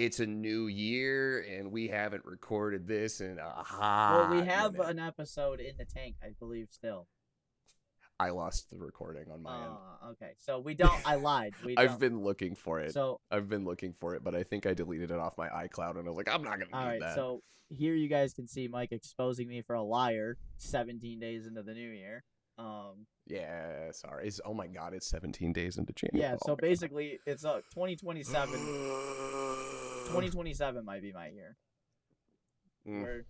it's a new year and we haven't recorded this in a Well, we hot have minute. an episode in the tank, I believe, still. I lost the recording on my end. Okay. So we don't. I lied. We don't. I've been looking for it. So But I think I deleted it off my iCloud, and I was like, I'm not gonna all need right. that. So here you guys can see Mike exposing me for a liar. 17 days into the new year. Yeah, sorry. Oh my god, it's 17 days into January. Yeah. Oh So my basically, it's 2027. God. 2027 might be my year. Mm, Where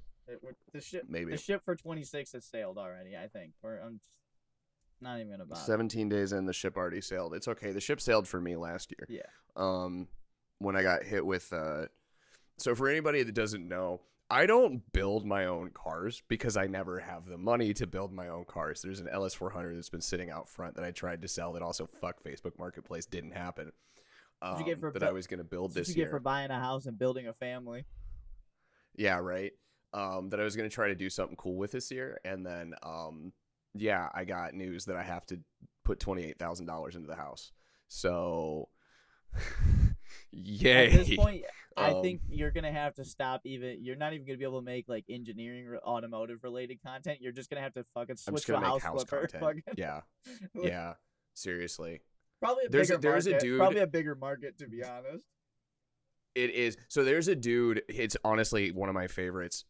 the ship maybe the ship for 26 has sailed already. I think. I'm just not even gonna bother. 17 days in, the ship already sailed. It's okay. The ship sailed for me last year. Yeah. When I got hit with so for anybody that doesn't know, I don't build my own cars because I never have the money to build my own cars. There's an LS400 that's been sitting out front that I tried to sell that also fuck Facebook Marketplace didn't happen. What'd you get for that I was going to build this What'd you year. get for buying a house and building a family? Yeah, right. That I was going to try to do something cool with this year, and then yeah, I got news that I have to put $28,000 into the house. So yay. At this point, I think you're gonna have to stop. You're not even gonna be able to make like engineering or automotive related content. You're just gonna have to fucking switch to a house flipper. Yeah, yeah. Seriously, Probably a there's bigger a market. dude. Probably a bigger market, to be honest. It is. So there's a dude. It's honestly one of my favorites.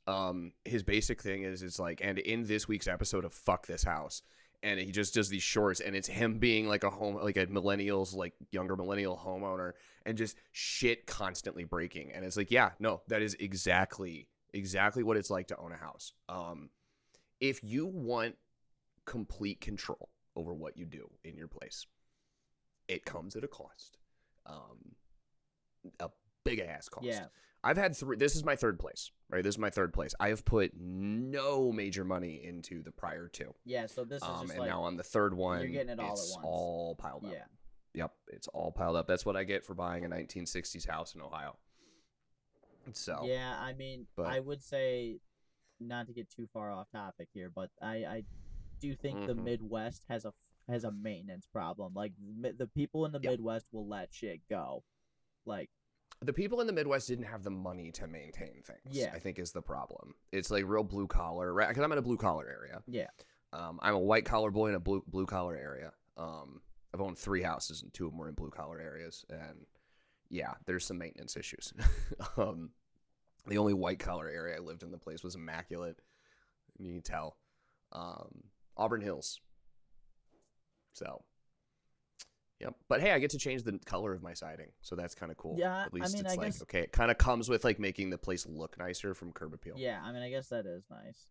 His basic thing is it's like, and in this week's episode of Fuck This House, and he just does these shorts, and it's him being like a millennials, like younger millennial homeowner, and just shit constantly breaking. And it's like, yeah, no, that is exactly what it's like to own a house. If you want complete control over what you do in your place, it comes at a cost. A big ass cost. Yeah. I've had this is my third place, right? This is my third place. I have put no major money into the prior two. Yeah, so this is just and like, now on the third one, you're getting it all it's at once. all piled up. Yeah. Yep, it's all piled up. That's what I get for buying a 1960s house in Ohio. So yeah, I mean, I would say, not to get too far off topic here, but I do think the Midwest has a maintenance problem. Like the people in the Midwest will let shit go. Like, the people in the Midwest didn't have the money to maintain things. Yeah. I think is the problem. It's like real blue collar, right? Because I'm in a blue collar area. Yeah. I'm a white collar boy in a blue collar area. I've owned 3 houses and 2 of them were in blue collar areas, and yeah, there's some maintenance issues. The only white collar area I lived in, the place was immaculate. You can tell. Auburn Hills. So, yep. But hey, I get to change the color of my siding, so that's kind of cool. Yeah, At least I mean, it's I like, guess, okay, it kind of comes with like making the place look nicer from curb appeal. yeah, I mean, I guess that is nice.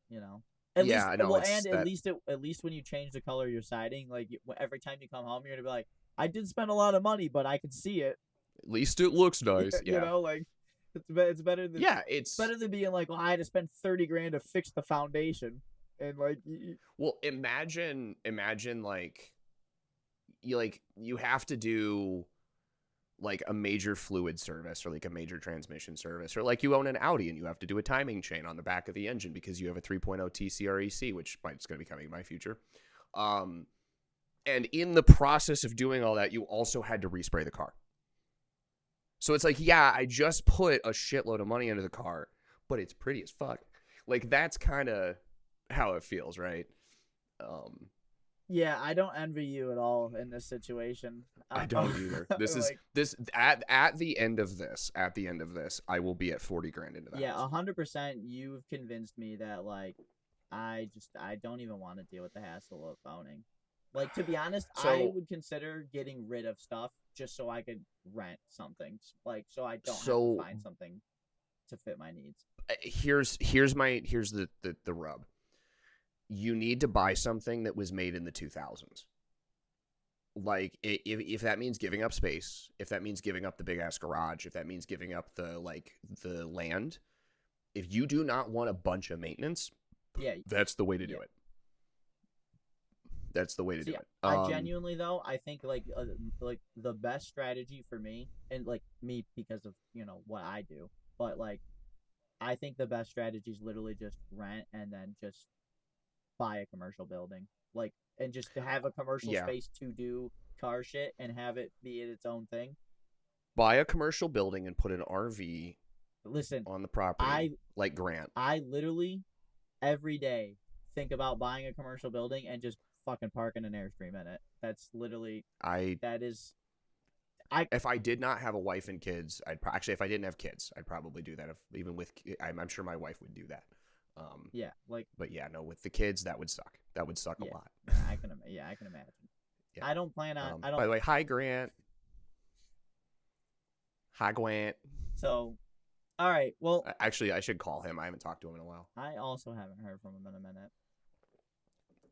You know. Yeah, I know, Well, it's and that- at least when you change the color of your siding, like every time you come home, you're gonna be like, I did spend a lot of money, but I can see it. At least it looks nice. You Yeah. know, like it's better than It's better than being like, well, I had to spend 30 grand to fix the foundation, and like, well, imagine like you have to do like a major fluid service or like a major transmission service, or like you own an Audi and you have to do a timing chain on the back of the engine because you have a 3.0 TCREC, which is going to be coming in my future. And in the process of doing all that, you also had to respray the car. So it's like, yeah, I just put a shitload of money into the car, but it's pretty as fuck. Like, that's kind of how it feels, right? yeah, I don't envy you at all in this situation. I don't either. This is like, this at the end of this, I will be at 40 grand into that. yeah, house. 100%. You've convinced me that like, I don't even want to deal with the hassle of owning. Like, to be honest, I would consider getting rid of stuff just so I could rent something, like, so I don't have to find something to fit my needs. Here's the rub. You need to buy something that was made in the 2000s. Like, if that means giving up space, if that means giving up the big ass garage, if that means giving up the land, if you do not want a bunch of maintenance, yeah, that's the way to do it. That's the way to do it. I genuinely, though, I think like the best strategy for me, and like me because of, you know, what I do, but like I think the best strategy is literally just rent and then just buy a commercial building, like, and just to have a commercial space to do car shit and have it be its own thing. buy a commercial building and put an RV Listen, on the property, like Grant. I literally every day think about buying a commercial building and just fucking parking an Airstream in it. That's literally that is. If I did not have a wife and kids, actually, if I didn't have kids, I'd probably do that. Even with, I'm sure my wife would do that. Yeah, like. But yeah, no, with the kids, that would suck. That would suck a lot. I can imagine. Yeah. I don't plan on. By the way, hi Grant. Hi Grant. So, all right. Well, actually, I should call him. I haven't talked to him in a while. I also haven't heard from him in a minute.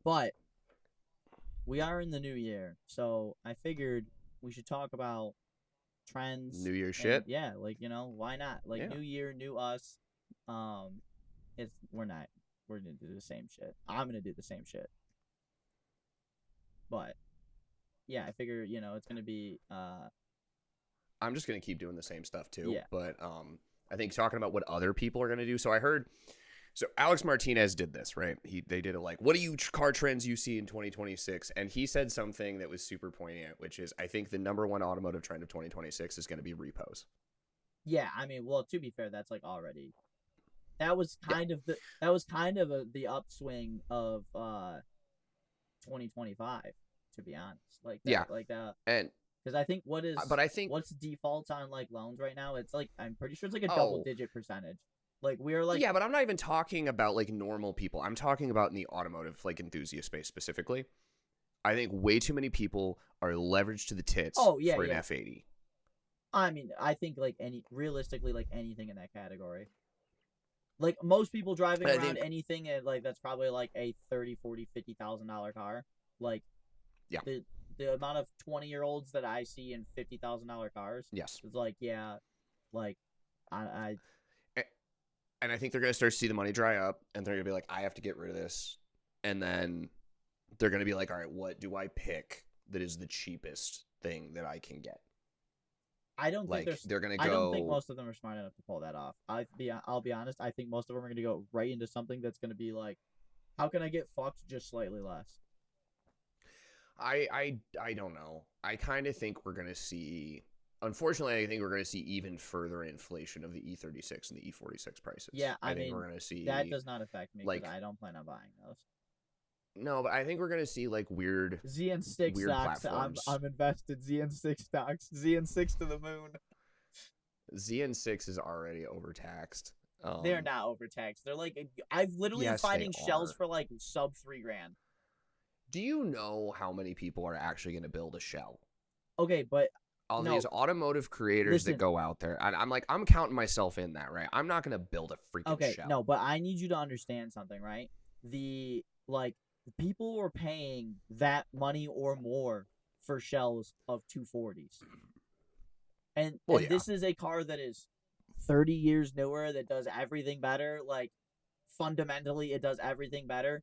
But we are in the new year, so I figured we should talk about trends. New Year shit. Yeah, like why not? Like new year, new us. We're gonna do the same shit. I'm gonna do the same shit. But yeah, I figure it's gonna be. I'm just gonna keep doing the same stuff too. Yeah. But I think talking about what other people are gonna do. So I heard. So Alex Martinez did this, right? They did what are you car trends you see in 2026? And he said something that was super poignant, which is I think the number one automotive trend of 2026 is going to be repos. Yeah, I mean, well, to be fair, that's already. That was kind of the upswing of 2025, to be honest. And because I think what's default on loans right now? It's I'm pretty sure it's a double-digit percentage. Yeah, but I'm not even talking about normal people. I'm talking about in the automotive enthusiast space specifically. I think way too many people are leveraged to the tits for an F80. I mean, I think realistically anything in that category. Most people driving around anything at that's probably a $30,000, $40,000, $50,000 car. The amount of 20-year-olds that I see in $50,000 cars. Yes. It's I and I think they're going to start to see the money dry up, and they're going to be like, I have to get rid of this. And then they're going to be like, all right, what do I pick that is the cheapest thing that I can get? I don't think they're going to go. I don't think most of them are smart enough to pull that off. I'll be honest. I think most of them are going to go right into something that's going to be how can I get fucked just slightly less? I don't know. I kind of think we're going to see. Unfortunately, I think we're going to see even further inflation of the E36 and the E46 prices. Yeah, I think mean, we're going to see that does not affect me because I don't plan on buying those. No, but I think we're going to see weird ZN6 weird stocks. platforms. I'm invested. ZN6 stocks. ZN6 to the moon. ZN6 is already overtaxed. They're not overtaxed. They're I've literally been finding shells for sub $3,000. Do you know how many people are actually going to build a shell? Okay, but all these automotive creators that go out there, and I'm counting myself in that, right? I'm not going to build a freaking shell. No, but I need you to understand something, right? The people were paying that money or more for shells of 240s. And this is a car that is 30 years newer, that does everything better. Fundamentally, it does everything better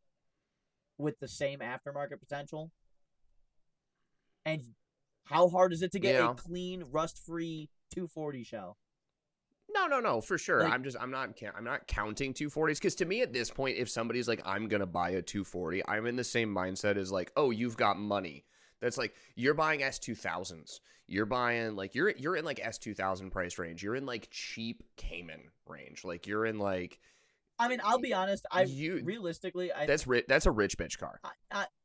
with the same aftermarket potential. And how hard is it to get a clean, rust-free 240 shell? No, for sure. I'm not counting 240s because to me at this point, if somebody's I'm gonna buy a 240, I'm in the same mindset as oh, you've got money. That's you're buying S2000s. You're buying you're in S2000 price range. You're in cheap Cayman range. You're in I mean, I'll be honest. Realistically, that's a rich bitch car.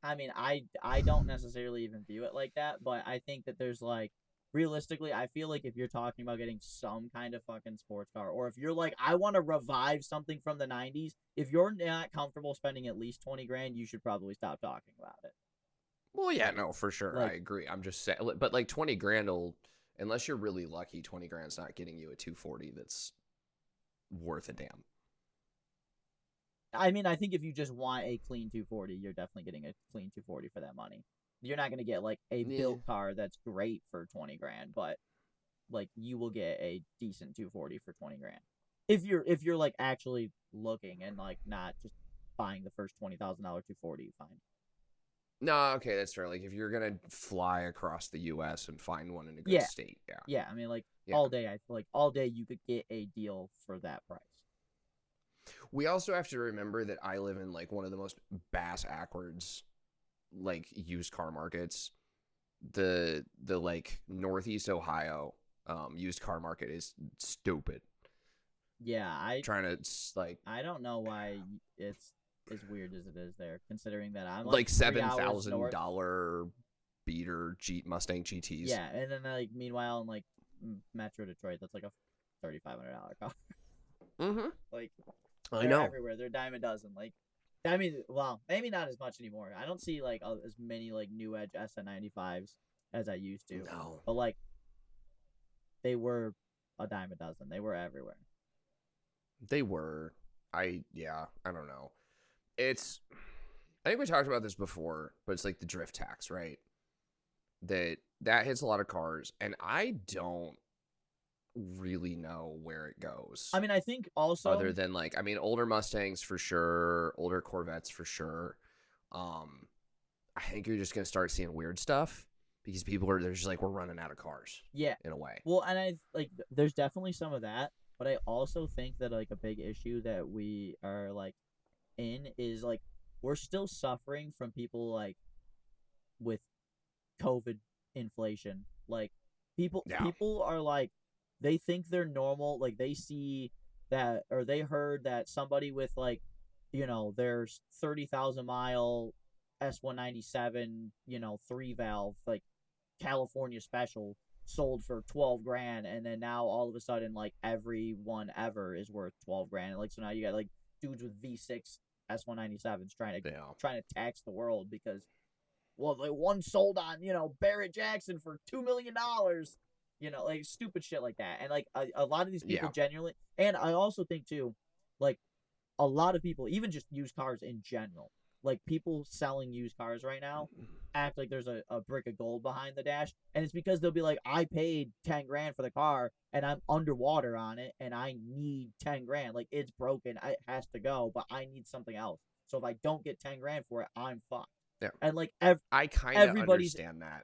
I mean, I don't necessarily even view it like that, but I think that there's realistically, I feel if you're talking about getting some kind of fucking sports car, or if you're I want to revive something from the 90s, if you're not comfortable spending at least $20,000, you should probably stop talking about it. Well, yeah, no, for sure. I agree. I'm just saying, but $20,000 will, unless you're really lucky, $20,000's not getting you a 240 that's worth a damn. I mean, I think if you just want a clean 240, you're definitely getting a clean 240 for that money. You're not going to get a built car that's great for $20,000, but you will get a decent 240 for $20,000. If you're actually looking and not just buying the first $20,000 240, fine. No, okay, that's fair. If you're going to fly across the US and find one in a good state. Yeah. Yeah, I mean all day, I feel all day you could get a deal for that price. We also have to remember that I live in one of the most bass-ackwards used car markets. The Northeast Ohio used car market is stupid. Yeah, Trying to like I don't know why it's as weird as it is there, considering that I'm like 3 hours north. $7,000 beater Mustang GTs. Yeah, and then like meanwhile in like Metro Detroit, that's like a $3,500 car. Mm-hmm. Like I they're know. everywhere. They're a dime a dozen. Like I mean, well, maybe not as much anymore. I don't see like as many like new edge SN95s as I used to. No. But like they were a dime a dozen. They were everywhere. They were. I don't know. I think we talked about this before, but it's like the drift tax, right? That hits a lot of cars, and I don't really know where it goes. I mean, I think also other than like, I mean, older Mustangs for sure, older Corvettes for sure. I think you're just gonna start seeing weird stuff because they're just like, we're running out of cars. Yeah, in a way. Well, and I like there's definitely some of that, but I also think that like a big issue that we are like in is like we're still suffering from people like with COVID inflation. Like people are like they think they're normal, like they see that or they heard that somebody with like there's 30,000 mile S197, 3 valve like California special sold for 12 grand, and then now all of a sudden like everyone ever is worth 12 grand. And like so now you got like dudes with V6 S197s trying to tax the world because well like one sold on Barrett Jackson for $2 million, like stupid shit like that. And like a lot of these people genuinely, and I also think too, like a lot of people, even just used cars in general, like people selling used cars right now act like there's a brick of gold behind the dash, and it's because they'll be like, I paid 10 grand for the car and I'm underwater on it and I need 10 grand, like it's broken, it has to go, but I need something else, so if I don't get 10 grand for it, I'm fucked. And like I kind of understand that.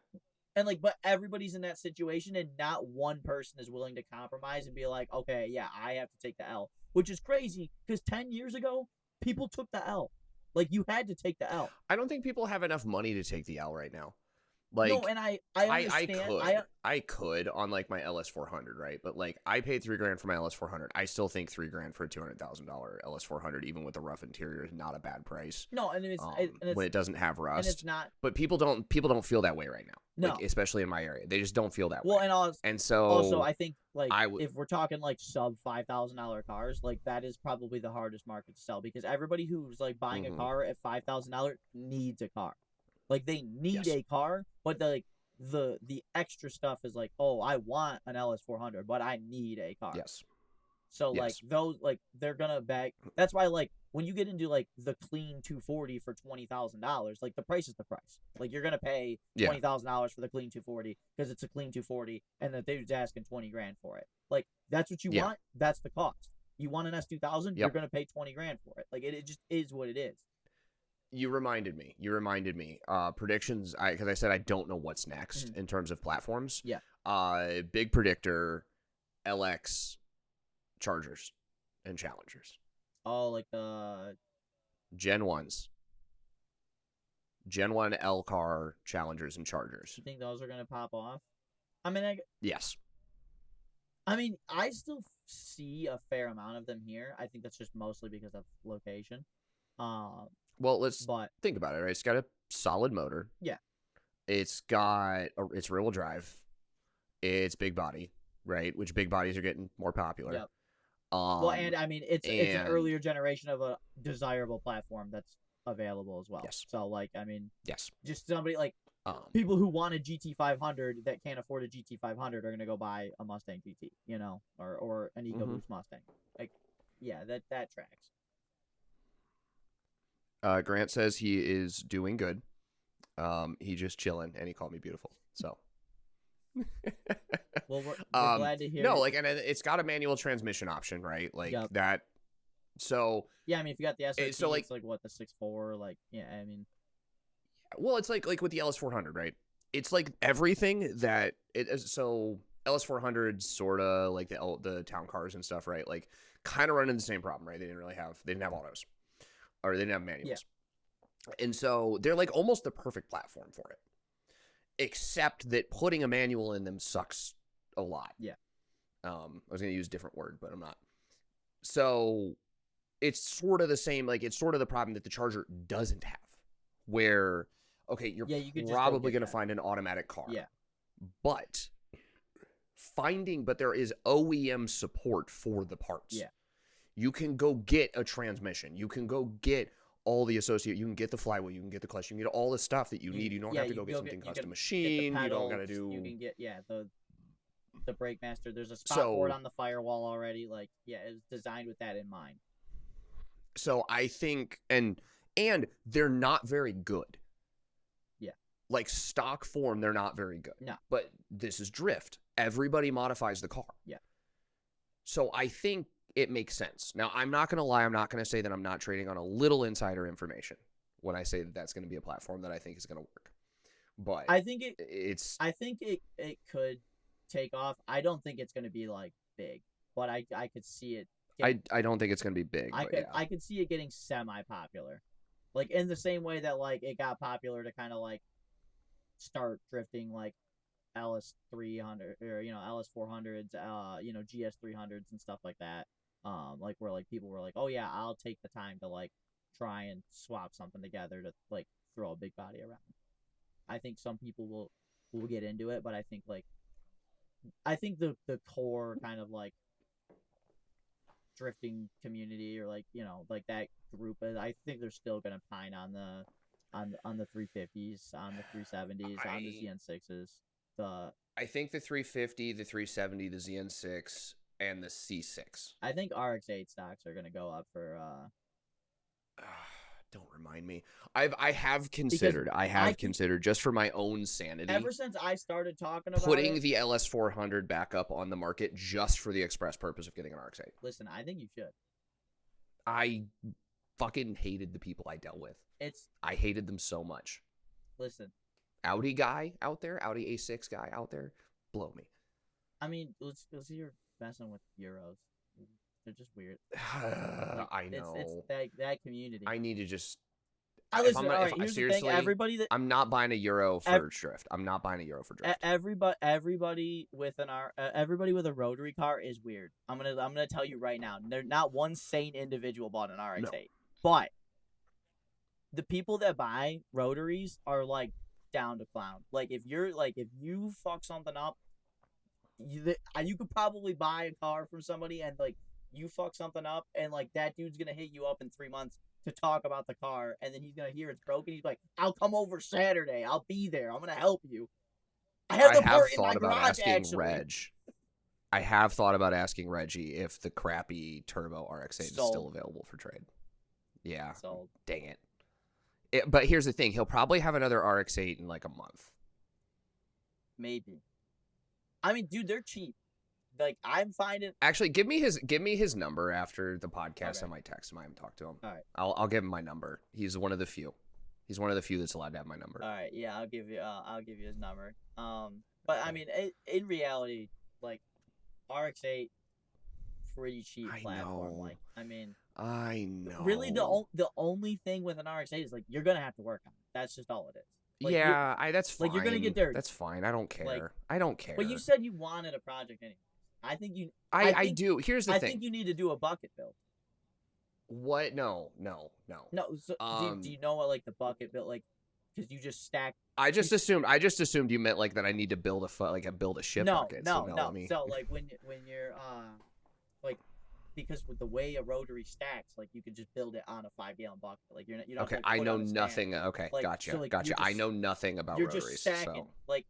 And like, but everybody's in that situation, and not one person is willing to compromise and be like, okay, yeah, I have to take the L, which is crazy because 10 years ago, people took the L. Like, you had to take the L. I don't think people have enough money to take the L right now. Like, no, and I understand. I could on like my LS400, right? But like, I paid $3 grand for my LS400. I still think $3 grand for a $200,000 LS400, even with the rough interior, is not a bad price. No, and it's when it doesn't have rust. And it's not. But people don't feel that way right now. No, like, especially in my area, they just don't feel that way. Well, and so also I think like if we're talking like sub $5,000 cars, like that is probably the hardest market to sell because everybody who's like buying a car at $5,000 needs a car. Like they need a car, but the extra stuff is like, oh, I want an LS400, but I need a car. Yes. So like those like they're gonna beg. That's why like when you get into like the clean 240 for $20,000, like the price is the price. Like you're gonna pay $20,000 for the clean 240 because it's a clean 240, and the dude's asking 20 grand for it. Like that's what you want. That's the cost. You want an S2000, you're gonna pay 20 grand for it. Like it just is what it is. You reminded me. Predictions. Because I said I don't know what's next in terms of platforms. Yeah. Big predictor, LX, Chargers, and Challengers. Oh, like the Gen 1s. Gen 1 L car, Challengers, and Chargers. You think those are gonna pop off? I mean, yes. I mean, I still see a fair amount of them here. I think that's just mostly because of location. Well, let's think about it, right? It's got a solid motor. Yeah. It's rear-wheel drive. It's big body, right? Which big bodies are getting more popular. Yep. Well, and I mean, it's an earlier generation of a desirable platform that's available as well. Yes. So, like, I mean, yes, just somebody like people who want a GT500 that can't afford a GT500 are going to go buy a Mustang GT, or an EcoBoost Mustang. Like, yeah, that tracks. Grant says he is doing good. He just chilling, and he called me beautiful. So, well, we're glad to hear. No, like, and it's got a manual transmission option, right? Like that. So yeah, I mean, if you got the SRT, so it's like what the 6.4, like I mean. Well, it's like with the LS400, right? It's like everything that it is. So LS400 sort of like the town cars and stuff, right? Like kind of run into the same problem, right? They didn't have autos. Or they didn't have manuals. Yeah. And so they're like almost the perfect platform for it. Except that putting a manual in them sucks a lot. Yeah. I was going to use a different word, but I'm not. So it's sort of the same. Like, it's sort of the problem that the Charger doesn't have, where, okay, you're you could probably going to find an automatic car. Yeah. But there is OEM support for the parts. Yeah. You can go get a transmission. You can go get all the associate. You can get the flywheel. You can get the clutch. You can get all the stuff that you need. You don't have to go get something custom machine. You don't got to do. You can get the brake master. There's a spot for it on the firewall already. Like, yeah, it's designed with that in mind. So I think, and they're not very good. Yeah. Like, stock form, they're not very good. No. But this is drift. Everybody modifies the car. Yeah. So I think it makes sense. Now, I'm not going to lie. I'm not going to say that I'm not trading on a little insider information when I say that that's going to be a platform that I think is going to work. But I think it could take off. I don't think it's going to be like big, but I could see it. I don't think it's going to be big. I could see it getting semi-popular, like in the same way that like it got popular to kind of like start drifting like LS 300 or LS 400s, GS 300s and stuff like that. Like where like people were like, oh yeah, I'll take the time to like try and swap something together to like throw a big body around. I think some people will get into it, but I think the core kind of like drifting community or like like that group, I think they're still gonna pine on the 350s, on the 370s, on the ZN6s. I think the 350, the 370, the ZN6, and the C6. I think RX-8 stocks are gonna go up for. Don't remind me. I have considered just for my own sanity. Ever since I started talking about putting the LS400 back up on the market just for the express purpose of getting an RX-8. Listen, I think you should. I fucking hated the people I dealt with. I hated them so much. Listen. Audi guy out there, Audi A6 guy out there, blow me. I mean, let's see, you're messing with Euros. They're just weird. I know. It's that community. I need to just. Here's the thing. Everybody I'm not buying a Euro for drift. I'm not buying a Euro for drift. Everybody with everybody with a rotary car is weird. I'm gonna tell you right now. Not one sane individual bought an RX-8, no. But the people that buy rotaries are like down to clown. Like if you fuck something up, you could probably buy a car from somebody and like you fuck something up and like that dude's gonna hit you up in 3 months to talk about the car, and then he's gonna hear it's broken. He's like, I'll come over Saturday. I'll be there. I'm gonna help you. I have thought about asking Reg. I have thought about asking Reggie if the crappy turbo RX-8 is still available for trade. Yeah. Sold. Dang it. But here's the thing. He'll probably have another RX-8 in like a month. Maybe. I mean, dude, they're cheap. Like I'm finding. Actually, give me his number after the podcast. Okay. I might text him. I haven't talked to him. All right. I'll give him my number. He's one of the few. He's one of the few that's allowed to have my number. All right. Yeah, I'll give you his number. But I mean, in reality, like RX-8, pretty cheap platform. Know. Like, I mean. I know. Really, the only thing with an RX-8 is like you're gonna have to work on it. That's just all it is. Like, that's fine. Like you're gonna get dirty. That's fine. I don't care. Like, I don't care. But you said you wanted a project anyway. I think you. I do. Here's the thing. I think you need to do a bucket build. What? No. No. So, do you know what like the bucket build like? Because you just stack. I just assumed you meant like that. I need to build a ship bucket. No. So like when you're like. Because with the way a rotary stacks, like you could just build it on a 5-gallon bucket. Like you're not. You don't okay, I know nothing. Okay, like, gotcha. So, like, gotcha. I know nothing about you're rotaries. Just stacking. So. Like,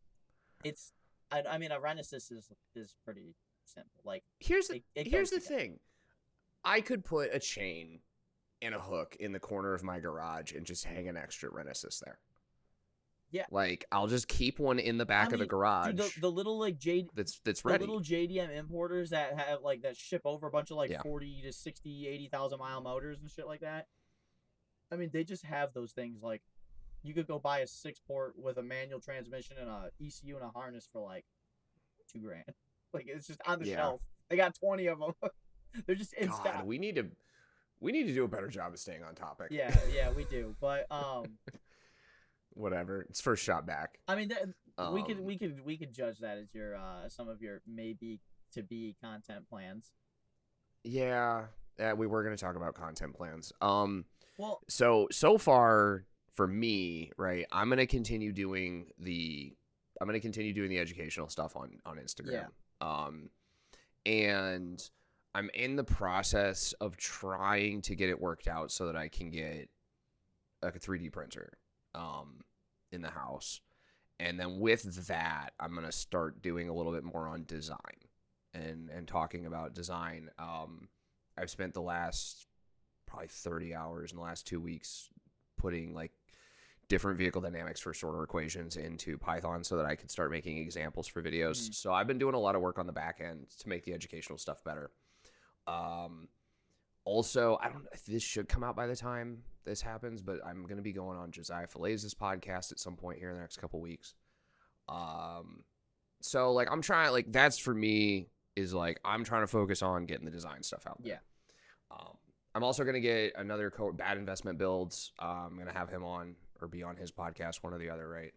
it's. I mean, a Renesis is pretty simple. Like here's the thing. I could put a chain and a hook in the corner of my garage and just hang an extra Renesis there. Yeah. Like I'll just keep one in the back of the garage. Dude, the little like that's ready. The little JDM importers that have like that ship over a bunch of like 40 to 60, 80,000 mile motors and shit like that. I mean, they just have those things. Like you could go buy a 6-port with a manual transmission and a ECU and a harness for like $2,000. Like it's just on the shelf. They got 20 of them. They're just in stock. We need to do a better job of staying on topic. Yeah, we do. But whatever. It's first shot back. I mean, we could judge that as your some of your maybe to be content plans. Yeah, we were gonna talk about content plans. Well, So far for me, right, I'm gonna continue doing the educational stuff on Instagram. And I'm in the process of trying to get it worked out so that I can get like a 3D printer in the house. And then with that, I'm going to start doing a little bit more on design and talking about design. I've spent the last probably 30 hours in the last 2 weeks putting like different vehicle dynamics for sorter equations into Python so that I can start making examples for videos. So I've been doing a lot of work on the back end to make the educational stuff better. Also, I don't know if this should come out by the time this happens, but I'm going to be going on Josiah Falais's podcast at some point here in the next couple weeks. So like I'm trying, like that's for me is like I'm trying to focus on getting the design stuff out there. Yeah. I'm also going to get another Bad Investment Builds. I'm going to have him on or be on his podcast, one or the other, right?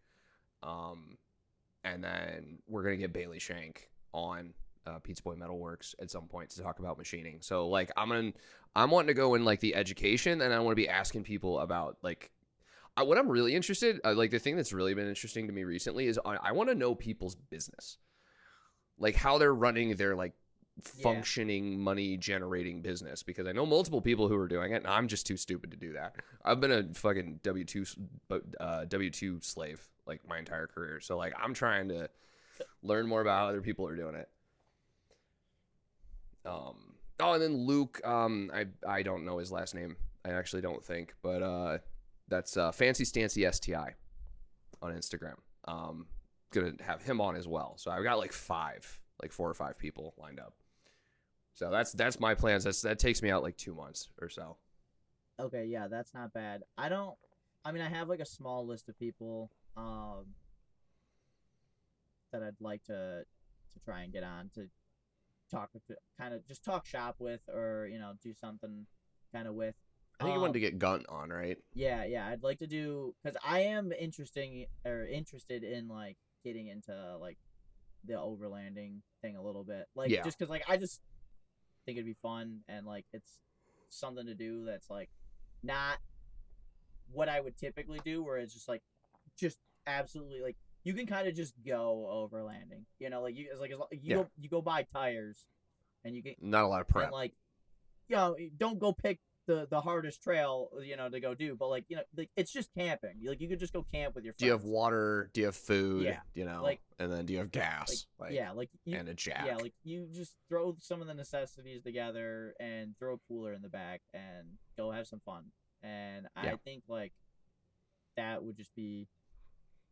And then we're going to get Bailey Shank on Pizza Boy Metalworks at some point to talk about machining. So like I'm wanting to go in like the education, and I want to be asking people about like what I'm really interested, like the thing that's really been interesting to me recently is I want to know people's business, like how they're running their like functioning money generating business, because I know multiple people who are doing it and I'm just too stupid to do that. I've been a fucking W2 slave like my entire career. So like I'm trying to learn more about how other people are doing it. And then Luke, I don't know his last name. I actually don't think, but that's Fancy Stancy STI on Instagram. Gonna have him on as well. So I've got like 4 or 5 people lined up. So that's my plans. That takes me out like 2 months or so. Okay, yeah, that's not bad. I have like a small list of people that I'd like to try and get on to kind of just talk shop with, or do something kind of with. I think you wanted to get Gunt on, right? Yeah, I'd like to do, because I am interested in like getting into like the overlanding thing a little bit, like just because like I just think it'd be fun, and like it's something to do that's like not what I would typically do, where it's just absolutely like you can kind of just go overlanding, like you go buy tires, and you get not a lot of prep, and like don't go pick the hardest trail to go do, but like it's just camping. Like you could just go camp with your friends. Do you have water? Do you have food? Yeah, and then do you have gas? And a jack. Yeah, like you just throw some of the necessities together and throw a cooler in the back and go have some fun. And I think like that would just be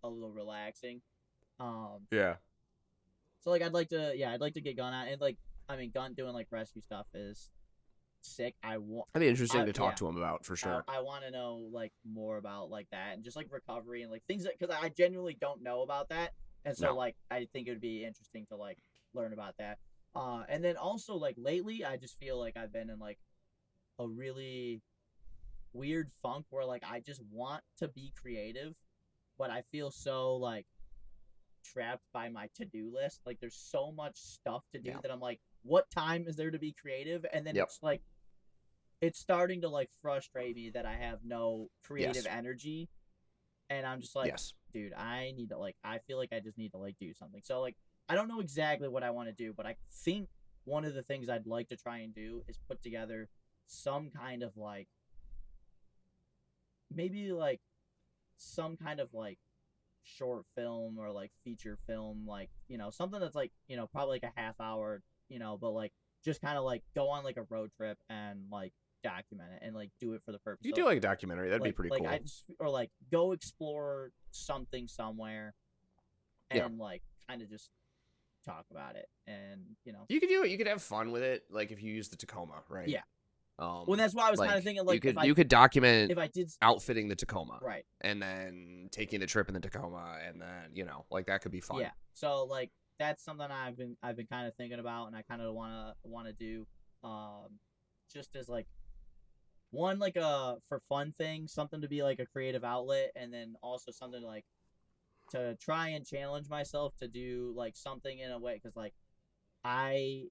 a little relaxing. So like I'd like to get Gun out, and like Gun doing like rescue stuff is sick. I'd be interesting to talk to him about, for sure. I want to know like more about like that, and just like recovery and like things that, because I genuinely don't know about that, and so like I think it would be interesting to like learn about that. And then also like lately I just feel like I've been in like a really weird funk where like I just want to be creative, but I feel so like trapped by my to-do list. Like there's so much stuff to do that I'm like, what time is there to be creative? And then it's like it's starting to like frustrate me that I have no creative energy, and I'm just like, dude, I need to like, I feel like I just need to like do something. So like I don't know exactly what I want to do, but I think one of the things I'd like to try and do is put together some kind of like, maybe like some kind of like short film or like feature film, like something that's like probably like a half hour, but like just kind of like go on like a road trip and like document it and like do it for the purpose. You do like a documentary, that'd be pretty cool. Or like go explore something somewhere and like kind of just talk about it, and you could do it. You could have fun with it, like if you use the Tacoma, right? Well, that's why I was kind of thinking like you could document if I did outfitting the Tacoma, right, and then taking the trip in the Tacoma, and then like that could be fun. Yeah. So like that's something I've been kind of thinking about, and I kind of want to do, just as like one like a for fun thing, something to be like a creative outlet, and then also something like to try and challenge myself to do like something in a way, because like I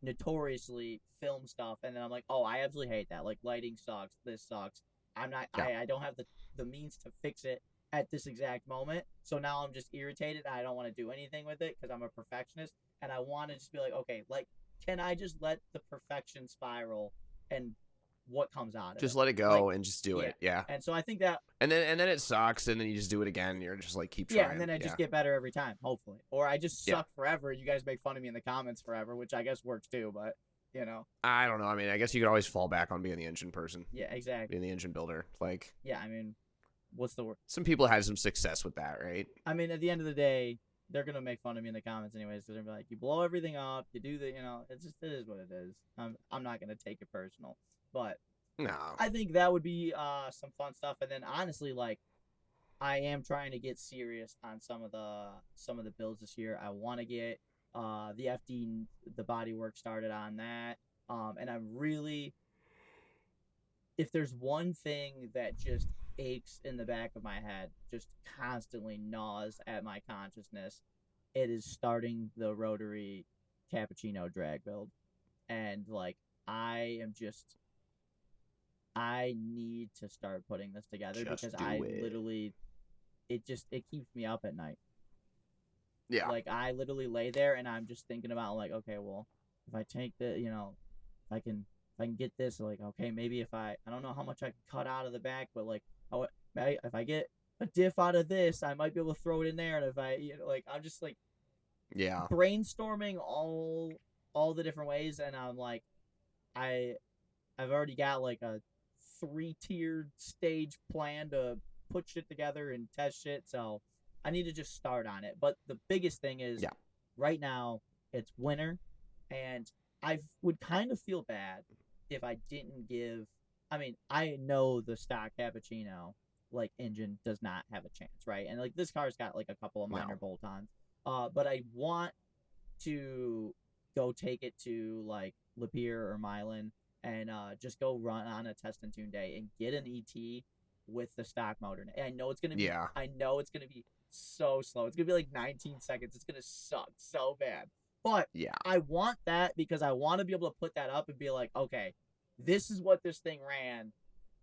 notoriously film stuff and then I'm like, oh, I absolutely hate that. Like lighting sucks. This sucks. I'm not. Yeah. I don't have the means to fix it at this exact moment. So now I'm just irritated. And I don't want to do anything with it because I'm a perfectionist and I want to just be like, okay, like, can I just let the perfection spiral and what comes out of Just it? let it go Like, and just do it. Yeah. And so I think that. And then it sucks, and then you just do it again, and you're just like keep trying. Yeah, and then I just get better every time, hopefully. Or I just suck forever. You guys make fun of me in the comments forever, which I guess works too, but you know. I don't know. I mean, I guess you could always fall back on being the engine person. Yeah, exactly. Being the engine builder. Like, yeah, I mean, what's the word? Some people had some success with that, right? I mean, at the end of the day, they're gonna make fun of me in the comments anyways. They're gonna be like, "You blow everything up. You do the, you know, it is what it is." I'm not gonna take it personal, but no, I think that would be some fun stuff. And then honestly, like, I am trying to get serious on some of the builds this year. I want to get the FD, the bodywork started on that. And I'm really, if there's one thing that just aches in the back of my head, just constantly gnaws at my consciousness, it is starting the rotary cappuccino drag build. And like, I need to start putting this together because I literally, it keeps me up at night. Yeah. Like I literally lay there and I'm just thinking about like, okay, well, if I take the, you know, if I can get this, like, okay, maybe if I don't know how much I can cut out of the back, but like, if I get a diff out of this, I might be able to throw it in there. And if I, you know, like, I'm just like, yeah, brainstorming all the different ways. And I'm like, I've already got like a 3-tiered stage plan to put shit together and test shit. So I need to just start on it. But the biggest thing is right now it's winter and I would kind of feel bad if I didn't give, I mean, I know the stock cappuccino like engine does not have a chance, right? And like this car's got like a couple of minor bolt-ons. But I want to go take it to like Lapeer or Milan and just go run on a test and tune day and get an ET with the stock motor. And I know it's gonna be so slow. It's gonna be like 19 seconds. It's gonna suck so bad. But I want that because I want to be able to put that up and be like, okay, this is what this thing ran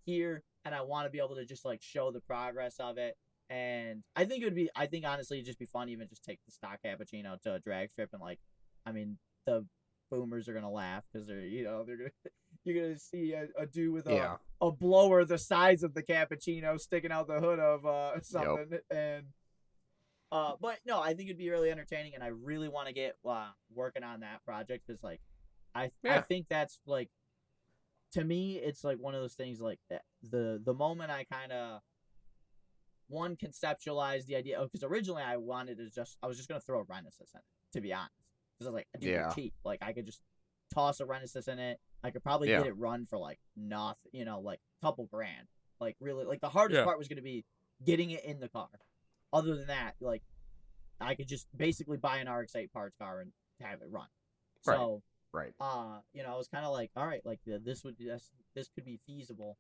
here, and I want to be able to just like show the progress of it. And I think honestly it'd just be fun even just take the stock cappuccino to a drag strip and like, I mean, the boomers are gonna laugh because you're gonna see a dude with a blower the size of the cappuccino sticking out the hood of something. And but no, I think it'd be really entertaining, and I really want to get working on that project because like I think that's like, to me it's like one of those things like the moment I kind of conceptualized the idea, because originally I was just gonna throw a Renesis in it, to be honest, because I was like, dude, they're cheap, like I could just toss a Renesis in it. I could probably get it run for like nothing, you know, like a couple grand. Like really, like the hardest part was going to be getting it in the car. Other than that, like I could just basically buy an RX-8 parts car and have it run. So, you know, I was kind of like, all right, like this could be feasible.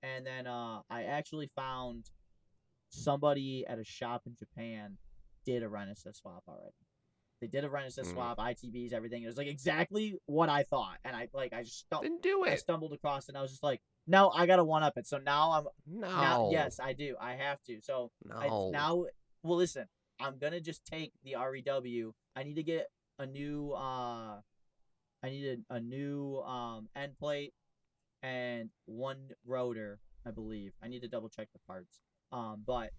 And then I actually found somebody at a shop in Japan did a Renesis swap already. They did a Renesis swap, ITBs, everything. It was like exactly what I thought, and I just didn't do it. I stumbled across it, and I was just like, no, I gotta one up it. So now yes, I do. I have to. So well, listen, I'm gonna just take the REW. I need to get a new end plate and one rotor, I believe. I need to double check the parts. But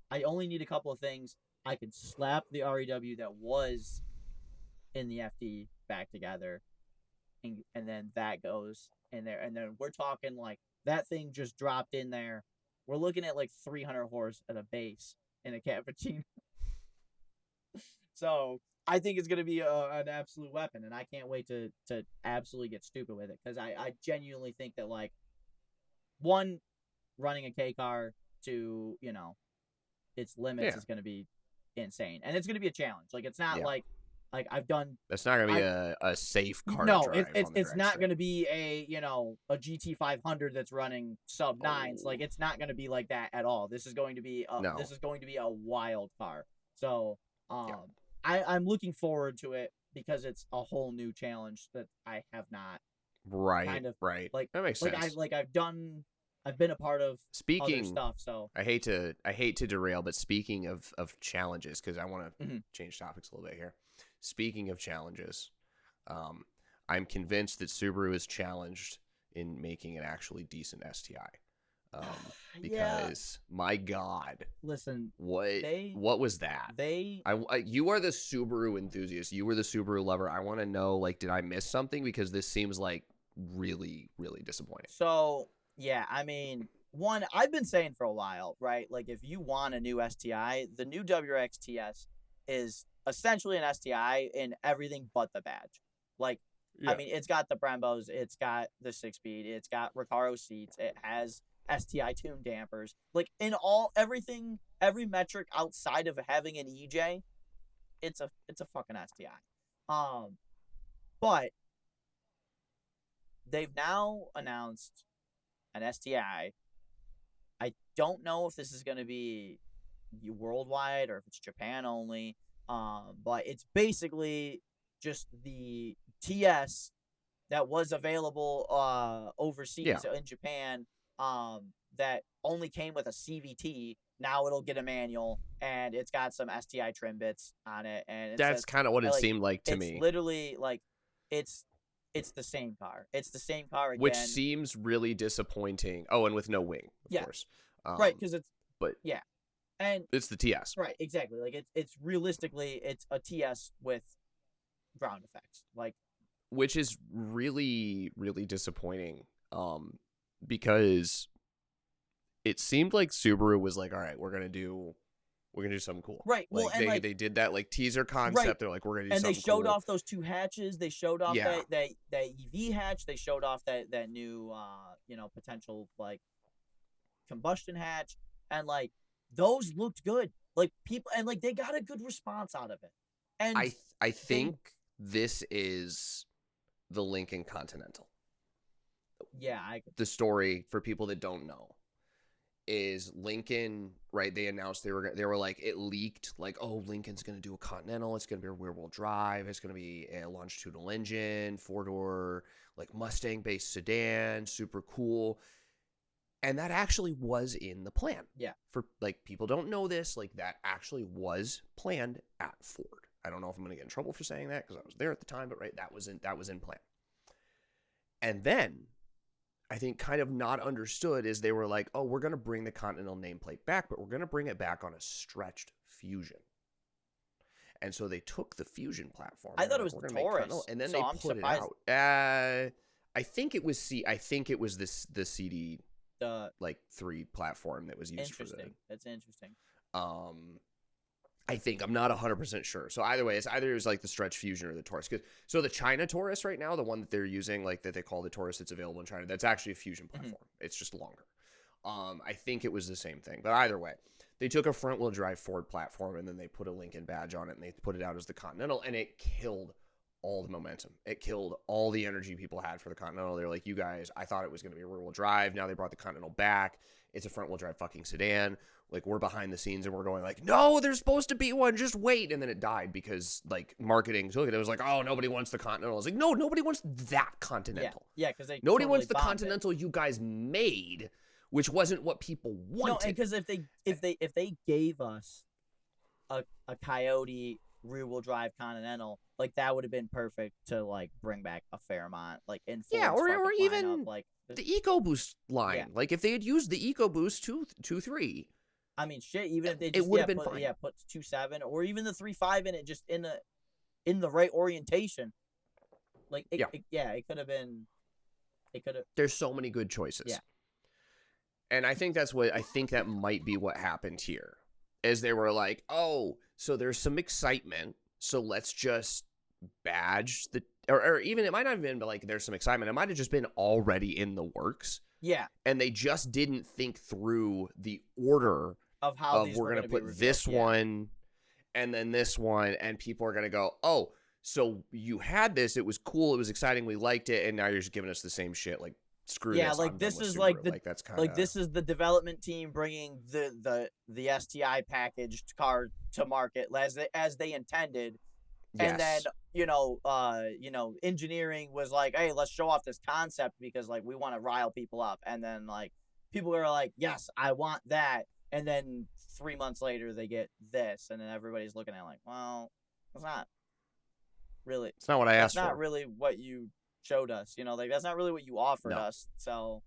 I only need a couple of things. I could slap the REW that was in the FD back together, and then that goes in there. And then we're talking like that thing just dropped in there. We're looking at like 300 horse at a base in a cappuccino. So I think it's going to be an absolute weapon, and I can't wait to absolutely get stupid with it, because I genuinely think that, like, one, running a K car to, you know, its limits is going to be insane, and it's going to be a challenge. Like, it's not like Like I've done. That's not gonna be a safe car No, to drive on the it's drag not strip. going to be a GT 500 that's running sub nines. Like it's not going to be like that at all. This is going to be No. this is going to be a wild car. So Yeah. I'm looking forward to it because it's a whole new challenge that I have not Right. Right. like That makes sense. I've been a part of other Speaking, stuff. So I hate to derail, but speaking of challenges, because I want to Mhm. change topics a little bit here. Speaking of challenges, I'm convinced that Subaru is challenged in making an actually decent STI. Yeah. Because my God, Listen, what was that? You are the Subaru enthusiast. You were the Subaru lover. I want to know, like, did I miss something? Because this seems like really, really disappointing. So yeah, I mean, one I've been saying for a while, right? Like if you want a new STI, the new WRX-TS is essentially an STI in everything but the badge. Like, I mean, it's got the Brembos, it's got the 6-speed, it's got Recaro seats, it has STI tuned dampers. Like in everything, every metric outside of having an EJ, it's a fucking STI. But they've now announced an STI. I don't know if this is going to be worldwide or if it's Japan only. But it's basically just the TS that was available overseas in Japan. That only came with a CVT. Now it'll get a manual, and it's got some STI trim bits on it. And that's kind of what it seemed like to me. It's literally like it's the same car. It's the same car again. Which seems really disappointing. Oh, and with no wing, of course. Right, because and it's the TS. Right, exactly. Like it's realistically it's a TS with ground effects. Like, which is really, really disappointing. Because it seemed like Subaru was like, all right, we're gonna do something cool. Right. Like, well, they did that like teaser concept. Right. They're like, we're gonna do something cool. And they showed cool. off those two hatches. They showed off that EV hatch. They showed off that new potential like combustion hatch, and like those looked good. Like people, and like they got a good response out of it. And I think this is the Lincoln Continental. Yeah, the story for people that don't know is Lincoln, right? They announced they were like, it leaked like, oh, Lincoln's gonna do a Continental. It's gonna be a rear-wheel drive. It's gonna be a longitudinal engine, 4-door, like Mustang-based sedan, super cool. And that actually was in the plan. Yeah. For like, people don't know this, like that actually was planned at Ford. I don't know if I'm gonna get in trouble for saying that because I was there at the time, but right, that was in plan. And then I think kind of not understood is they were like, oh, we're going to bring the Continental nameplate back, but we're going to bring it back on a stretched Fusion. And so they took the Fusion platform. I thought it was the Taurus, and then they put it out. I think it was the CD like 3 platform that was used for the. That's interesting. I think I'm not 100% sure. So either way, it was like the Stretch Fusion or the Taurus. So the China Taurus right now, the one that they're using, like that they call the Taurus that's available in China, that's actually a Fusion platform. Mm-hmm. It's just longer. I think it was the same thing. But either way, they took a front-wheel drive Ford platform and then they put a Lincoln badge on it and they put it out as the Continental, and it killed all the momentum. It killed all the energy people had for the Continental. They're like, you guys, I thought it was going to be a rear-wheel drive. Now they brought the Continental back. It's a front-wheel drive fucking sedan. Like, we're behind the scenes and we're going like, no, there's supposed to be one. Just wait. And then it died because, like, marketing took it. It was like, oh, nobody wants the Continental. I was like, no, nobody wants that Continental. Yeah, because nobody wants the Continental you guys made, which wasn't what people wanted. No, and because if they gave us a Coyote rear-wheel drive Continental, like that would have been perfect to like bring back a Fairmont, like in Ford's or even lineup, like the EcoBoost line. Yeah. Like if they had used the EcoBoost 2.3. I mean, shit. Even if they just would have been fine. Yeah, put 2.7 or even the 3.5 in it, just in the right orientation. Like it could have been. It could have. There's so many good choices. Yeah. And I think that might be what happened here, is they were like, oh, so there's some excitement, so let's just badge the, or even it might not have been, but like there's some excitement. It might have just been already in the works. Yeah. And they just didn't think through the order of how we're going to put this one and then this one, and people are going to go, oh, So you had this, it was cool, it was exciting, we liked it, and now you're just giving us the same shit. Like, screw Yeah, this, I'm like done this with is Subaru. Like, that's kind of this is the development team bringing the STI packaged car to market as they intended, and then yes. engineering was like, hey, let's show off this concept because like we want to rile people up, and then like people are like, yes, I want that, and then 3 months later they get this, and then everybody's looking at it like, well, it's not really It's not what I that's asked not for. really what you showed us, like that's not really what you offered No. us. So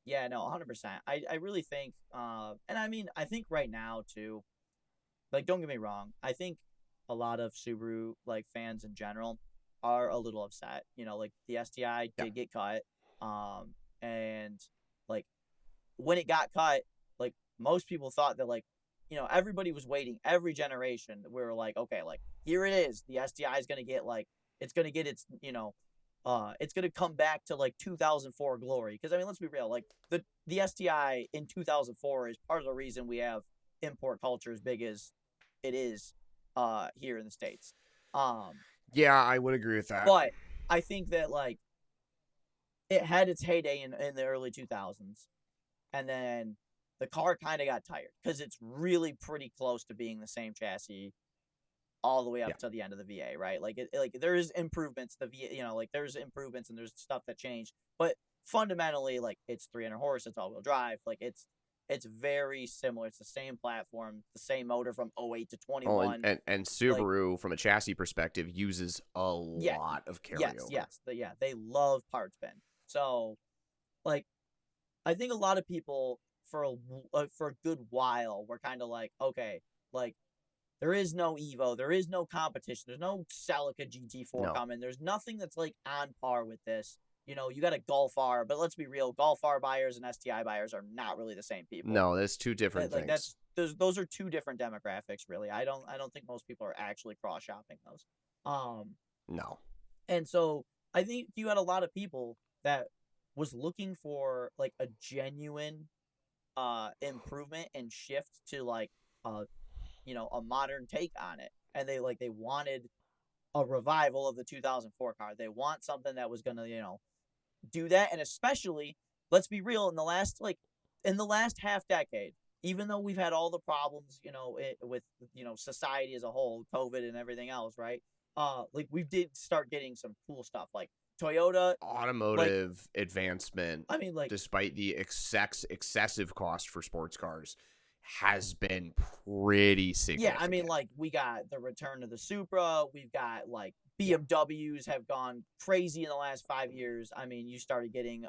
yeah, no, 100%. I really think, and I mean, I think right now too, like, don't get me wrong, I think a lot of Subaru like fans in general are a little upset. Like the STI Yeah. did get cut, and like when it got cut, like most people thought that like, everybody was waiting. Every generation, we were like, okay, like here it is. The STI is gonna get like it's gonna get its it's gonna come back to like 2004 glory. Because I mean, let's be real. Like the STI in 2004 is part of the reason we have import culture as big as it is here in the States. Yeah, I would agree with that. But I think that like it had its heyday in the early 2000s, and then the car kind of got tired because it's really pretty close to being the same chassis all the way up to the end of the VA, right? Like there's improvements. The VA, like there's improvements and there's stuff that changed, but fundamentally, like it's 300 horse, it's all-wheel drive, like it's very similar. It's the same platform, the same motor from 08 to 21. And Subaru, from a chassis perspective, uses a lot of carryover. Yes, they love parts bin. So, like, I think a lot of people for a good while were kind of like, okay, like there is no Evo, there is no competition, there's no Celica GT4 coming, there's nothing that's like on par with this. You got a Golf R, but let's be real, Golf R buyers and STI buyers are not really the same people. No, that's two different things. Like those are two different demographics, really. I don't think most people are actually cross shopping those. No. And so I think you had a lot of people that was looking for like a genuine improvement and shift to like a modern take on it, and they wanted a revival of the 2004 car. They want something that was gonna do that. And especially, let's be real, in the last half decade, even though we've had all the problems with society as a whole, COVID and everything else, right? Like we did start getting some cool stuff like Toyota automotive advancement. I mean, like, despite the excessive cost for sports cars, has been pretty significant. Yeah, I mean, like, we got the return of the Supra. We've got like BMWs have gone crazy in the last 5 years. I mean, you started getting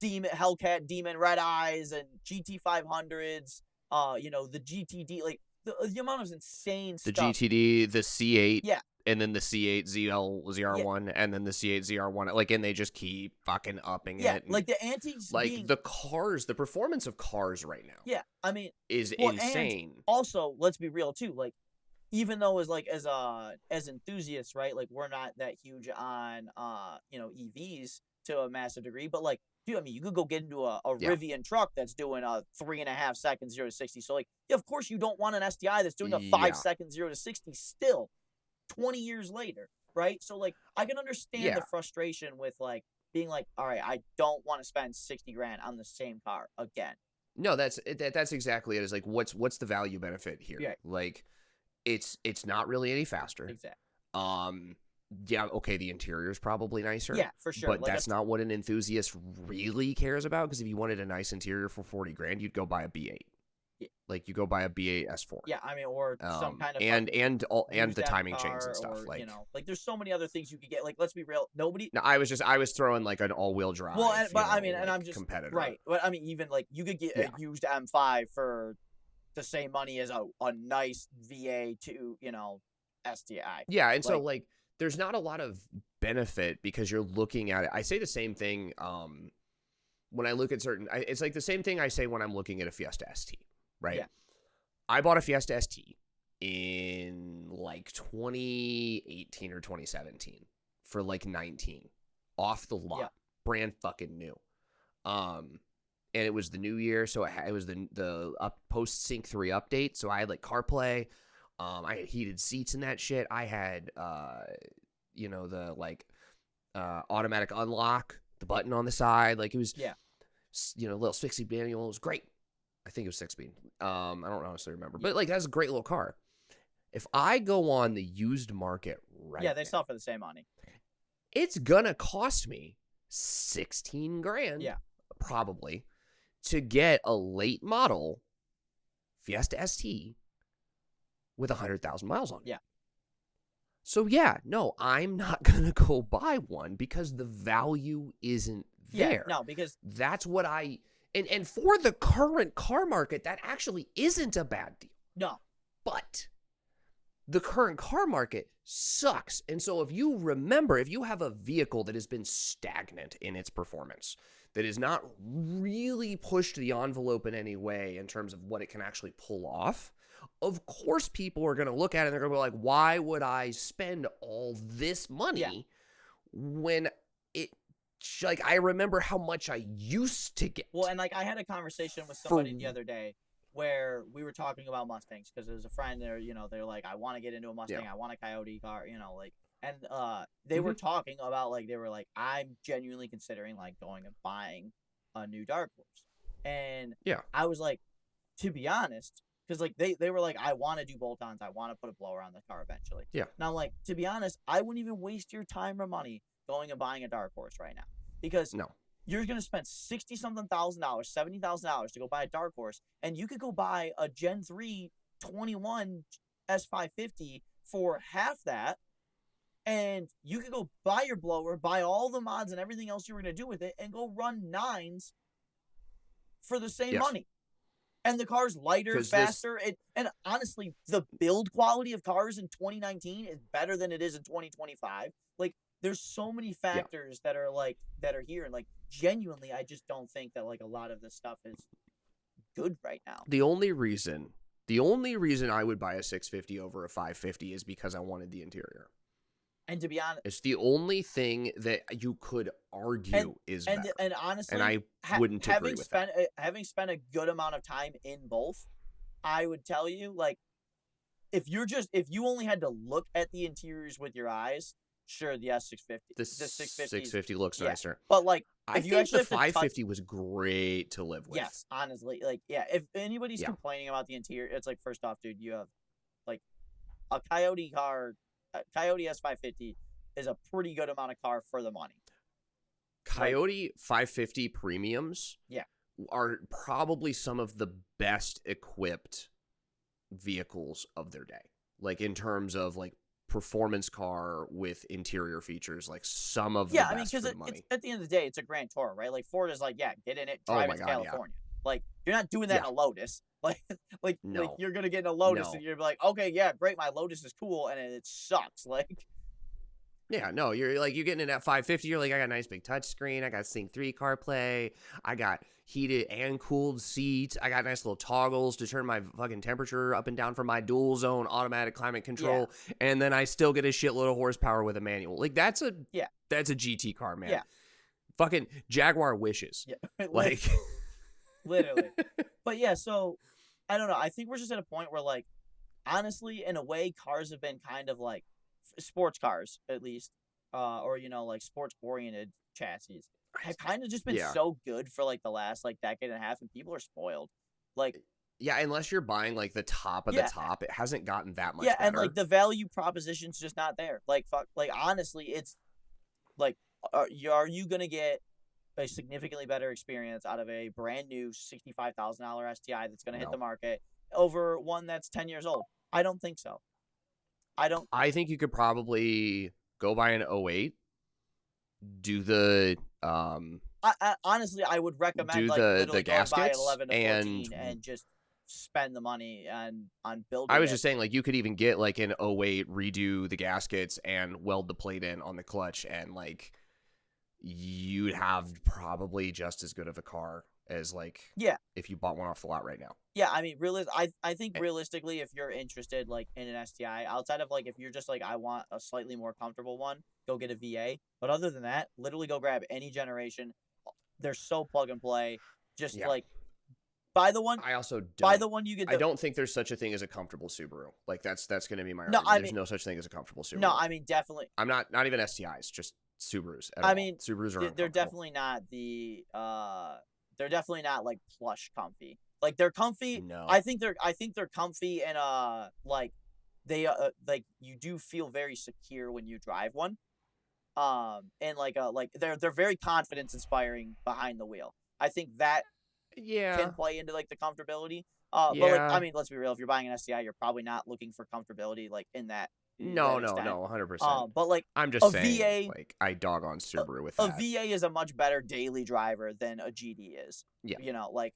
Demon Hellcat, Demon Red Eyes, and GT500s. The GTD, like the amount of insane stuff. The GTD, the C8, yeah, and then the C8 ZR1, and then the C8 ZR1. Like, and they just keep fucking upping it. Yeah, like the antiques, like the cars, the performance of cars right now. Yeah, I mean, is insane. Also, let's be real too. Like, even though as enthusiasts, right? Like, we're not that huge on EVs to a massive degree, but like, dude, I mean, you could go get into a Rivian truck that's doing a 3.5 seconds 0 to 60. So like, of course you don't want an STI that's doing a 5 seconds 0 to 60 still 20 years later, right? So like, I can understand the frustration with like being like, all right, I don't want to spend 60 grand on the same car again. No, that's exactly it. It's like, what's the value benefit here? Yeah. Like, it's not really any faster. Exactly. Yeah, okay, the interior is probably nicer. Yeah, for sure. But like, that's not what an enthusiast really cares about, because if you wanted a nice interior for 40 grand, you'd go buy a B8. Yeah. Like, you go buy a B8 S4. Yeah, I mean, or some kind of and the timing chains and stuff. Or, like there's so many other things you could get. Like, let's be real, nobody. No, I was throwing like an all-wheel drive. Well, I mean, and I'm just competitor. Right, but I mean, even like you could get a used M5 for the same money as a nice VA2, STI. Yeah, and so like, there's not a lot of benefit because you're looking at it. I say the same thing when I look at it's like the same thing I say when I'm looking at a Fiesta ST, right? Yeah. I bought a Fiesta ST in like 2018 or 2017 for like 19 off the lot, brand fucking new. And it was the new year, so it was the post Sync 3 update, so I had like CarPlay. I had heated seats in that shit. I had the automatic unlock, the button on the side. Like it was little 6-speed manual. It was great. I think it was 6-speed. I don't honestly remember, but like that's a great little car. If I go on the used market they sell for the same money. It's gonna cost me $16,000, probably, to get a late model Fiesta ST with 100,000 miles on it. Yeah. So no, I'm not gonna go buy one because the value isn't there. No, because that's what and for the current car market, that actually isn't a bad deal. No. But the current car market sucks. And so if you have a vehicle that has been stagnant in its performance, that is not really pushed the envelope in any way in terms of what it can actually pull off, of course people are going to look at it and they're going to be like, why would I spend all this money when it, like, I remember how much I used to get. Well, and like I had a conversation with somebody the other day where we were talking about Mustangs because there's a friend there, they're like, I want to get into a Mustang. I want a Coyote car, and they were talking about like, they were like, I'm genuinely considering like going and buying a new Dark Horse. And I was like, to be honest, because like they were like, I want to do bolt-ons. I want to put a blower on the car eventually. Yeah. Now, like, to be honest, I wouldn't even waste your time or money going and buying a Dark Horse right now because you're going to spend $60-something thousand, $70,000 to go buy a Dark Horse, and you could go buy a Gen 3 21 S550 for half that, and you could go buy your blower, buy all the mods and everything else you were going to do with it, and go run 9s for the same money. And the car's lighter, faster, and honestly, the build quality of cars in 2019 is better than it is in 2025. Like, there's so many factors that are here, and like genuinely, I just don't think that like a lot of this stuff is good right now. The only reason I would buy a 650 over a 550 is because I wanted the interior. And to be honest, it's the only thing that you could argue is better. And honestly, and I wouldn't agree with that. Having spent a good amount of time in both, I would tell you, like, if you only had to look at the interiors with your eyes, sure, the S650, the 650 looks nicer. But like, I think the 550 was great to live with. Yes, honestly, like, if anybody's complaining about the interior, it's like, first off, dude, you have like a Coyote car. Coyote S550 is a pretty good amount of car for the money. Coyote 550 premiums are probably some of the best equipped vehicles of their day. Like in terms of like performance car with interior features, like some of the best for the money. At the end of the day, it's a Grand Tourer, right? Like Ford is like, get in it, drive it to California. Like you're not doing that in a Lotus. Like you're gonna get in a Lotus and you're like, okay, yeah, great, my Lotus is cool, and it sucks. Like, you're getting in at 550. You're like, I got a nice big touchscreen. I got Sync 3 CarPlay. I got heated and cooled seats. I got nice little toggles to turn my fucking temperature up and down for my dual zone automatic climate control, and then I still get a shitload of horsepower with a manual. Like that's a GT car, man. Yeah, fucking Jaguar wishes. Yeah, like. Literally. But yeah, so I don't know. I think we're just at a point where, like, honestly, in a way, cars have been kind of like sports cars, at least, or like sports oriented chassis have kind of just been so good for like the last like decade and a half, and people are spoiled. Like, unless you're buying like the top of the top, it hasn't gotten that much better. And like the value proposition's just not there. Like, like honestly, it's like, are you gonna get a significantly better experience out of a brand new $65,000 STI that's going to hit the market over one that's 10 years old? I don't think so. I think you could probably go buy an 08, do the honestly, I would recommend the gaskets 11 to 14 and just spend the money on building. I was just saying, like, you could even get like an 08, redo the gaskets and weld the plate in on the clutch, and like you'd have probably just as good of a car as like if you bought one off the lot right now. Yeah, I mean, I think realistically, if you're interested like in an STI, outside of like if you're just like, I want a slightly more comfortable one, go get a VA. But other than that, literally go grab any generation. They're so plug and play. Just like buy the one. I also don't. Buy the one you get. I don't think there's such a thing as a comfortable Subaru. Like that's going to be my No, argument. There's no such thing as a comfortable Subaru. No, I mean definitely. I'm not even STIs, just Subarus. I mean, Subarus are they're definitely not the. They're definitely not like plush comfy. Like they're comfy. No. I think they're comfy and like they like you do feel very secure when you drive one. And like they're very confidence inspiring behind the wheel. I think that can play into like the comfortability. But like I mean, let's be real. If you're buying an STI, you're probably not looking for comfortability like in that. No, 100%. But like I'm just saying, VA, like I dog on Subaru with that. A VA is a much better daily driver than a GD is. Yeah, you know, like.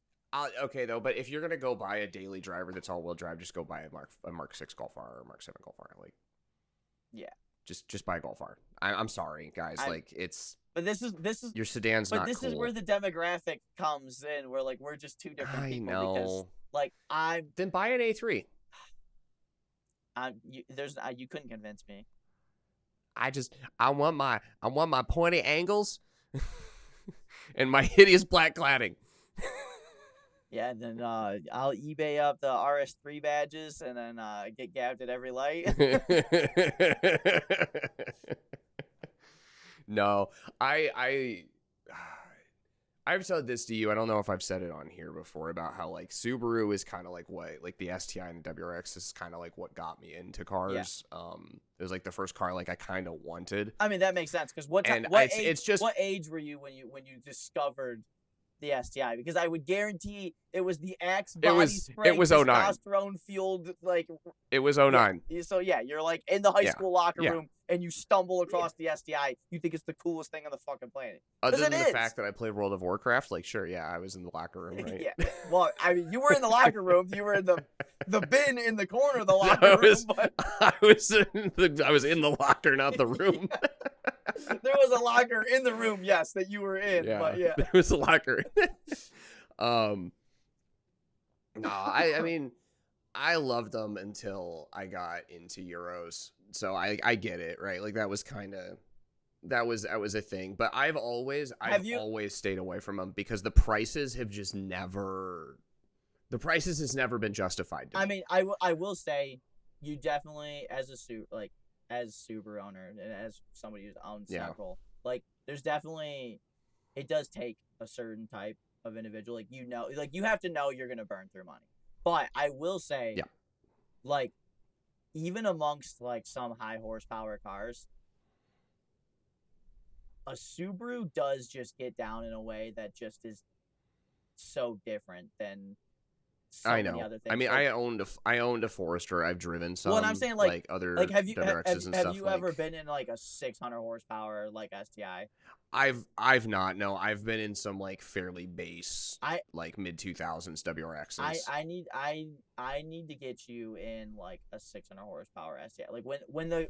Okay though, but if you're gonna go buy a daily driver that's all-wheel drive, just go buy a Mark 6 Golf R or a Mark 7 Golf R. Like, yeah, just buy a Golf R. I'm sorry, guys. Like it's. But this is your sedan's not cool. But this is where the demographic comes in. Where like we're just two different people. I know. Because like then buy an A3. You couldn't convince me. I want my pointy angles and my hideous black cladding. Yeah, and then I'll eBay up the RS3 badges and then get gabbed at every light. No, I've said this to you. I don't know if I've said it on here before about how like Subaru is kind of like what like the STI and the WRX is kind of like what got me into cars. Yeah. It was like the first car like I kind of wanted. I mean that makes sense because what age were you when you discovered the STI? Because I would guarantee it was the Axe body spray. It was 09. Testosterone fueled like. It was 09. Yeah. So yeah, you're like in the high school locker room and you stumble across the STI. You think it's the coolest thing on the fucking planet. Other than the fact that I played World of Warcraft, like sure, yeah, I was in the locker room, right? Yeah. Well, I mean, you were in the locker room. You were in the bin in the corner of the locker room. But... I was in the locker, not the room. There was a locker in the room, yes, that you were in. Yeah, but yeah, there was a locker. No, I mean, I loved them until I got into Euros, so I get it, right? Like that was a thing, but I've always stayed away from them because the prices have just never. The prices has never been justified to me. I mean, I will say, you definitely as Subaru owner and as somebody who's owned several, like there's definitely, it does take a certain type of individual, like you have to know you're gonna burn through money. But I will say, like even amongst like some high horsepower cars, a Subaru does just get down in a way that just is so different than. I know. I mean, like, I owned a Forester. I've driven some. Well, I'm saying like other have you ever been in like a 600 horsepower like STI? I've not. No, I've been in some like fairly base like mid 2000s WRXs. I need to get you in like a 600 horsepower STI. Like when the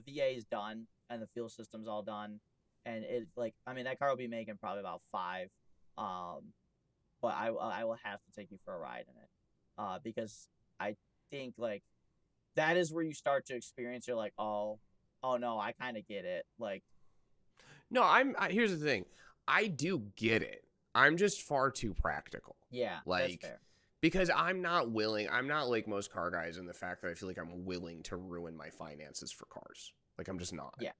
VA is done and the fuel system's all done, and it like I mean that car will be making probably about 5. But I will have to take you for a ride in it, because I think like that is where you start to experience. You're like, oh no, I kind of get it. Like, no, here's the thing, I do get it. I'm just far too practical. Yeah, like, that's fair. Because I'm not like most car guys in the fact that I feel like I'm willing to ruin my finances for cars. Like I'm just not. Yeah.